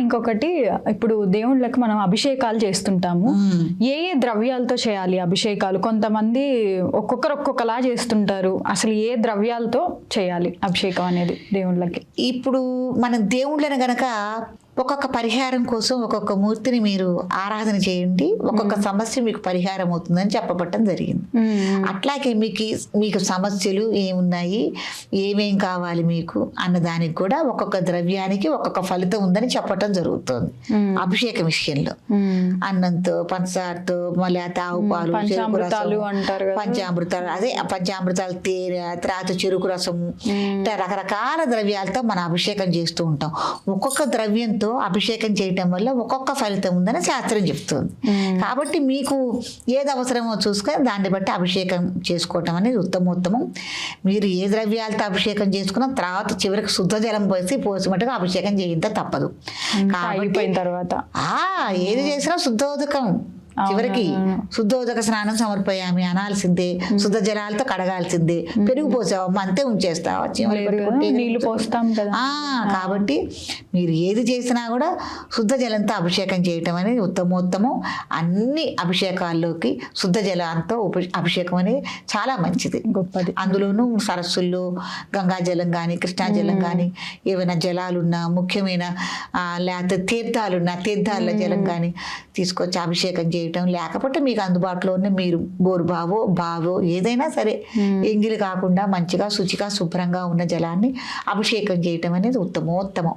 ఇంకొకటి, ఇప్పుడు దేవుళ్ళకి మనం అభిషేకాలు చేస్తుంటాము. ఏ ఏ ద్రవ్యాలతో చేయాలి అభిషేకాలు? కొంతమంది ఒక్కొక్కలా చేస్తుంటారు. అసలు ఏ ద్రవ్యాలతో చేయాలి అభిషేకం అనేది దేవుళ్ళకి? ఇప్పుడు మనం దేవుళ్ళని గనక ఒక్కొక్క పరిహారం కోసం ఒక్కొక్క మూర్తిని మీరు ఆరాధన చేయండి, ఒక్కొక్క సమస్య మీకు పరిహారం అవుతుందని చెప్పబట్టడం జరిగింది. అట్లాగే మీకు సమస్యలు ఏమున్నాయి, ఏమేం కావాలి మీకు అన్న దానికి కూడా ఒక్కొక్క ద్రవ్యానికి ఒక్కొక్క ఫలితం ఉందని చెప్పటం జరుగుతుంది అభిషేకం విషయంలో. అన్నంతో, పంచదారతో, మళ్ళీ ఆవు పాలు, చెరుకు రసం, పంచామృతాలు, అదే పంచామృతాలు, తేనె, తర్వాత చెరుకు రసము, ఇట్లా రకరకాల ద్రవ్యాలతో మనం అభిషేకం చేస్తూ ఉంటాం. ఒక్కొక్క ద్రవ్యంతో అభిషేకం చేయటం వల్ల ఒక్కొక్క ఫలితం ఉందని శాస్త్రం చెప్తుంది. కాబట్టి మీకు ఏది అవసరమో చూసుకొని దాన్ని బట్టి అభిషేకం చేసుకోవటం అనేది ఉత్తమోత్తమం. మీరు ఏ ద్రవ్యాలతో అభిషేకం చేసుకున్నా తర్వాత చివరికి శుద్ధ జలం పోసిమట్టుగా అభిషేకం చేయంత తప్పదు. కాబట్టి తర్వాత ఏది చేసినా శుద్ధోదకం, చివరికి శుద్ధోదక స్నానం సమర్పయామి అనాల్సిందే, శుద్ధ జలాలతో కడగాల్సిందే. పెరుగు పోసావమ్మా అంతే ఉంచేస్తావా, నీళ్లు పోస్తాం కదా. కాబట్టి మీరు ఏది చేసినా కూడా శుద్ధ జలంతో అభిషేకం చేయటం అనేది ఉత్తమోత్తమం. అన్ని అభిషేకాల్లోకి శుద్ధ జలంతో అభిషేకం అనేది చాలా మంచిది, గొప్పది. అందులోనూ సరస్సుల్లో గంగా జలం కానీ, కృష్ణా జలం కానీ, ఏమైనా జలాలున్నా, ముఖ్యమైన లేకపోతే తీర్థాల జలం కానీ తీసుకొచ్చి అభిషేకం చేయటం, లేకపోతే మీకు అందుబాటులో ఉన్న మీరు బోరు బావో ఏదైనా సరే ఎంగిలి కాకుండా మంచిగా శుచిగా శుభ్రంగా ఉన్న జలాన్ని అభిషేకం చేయటం అనేది ఉత్తమోత్తమం.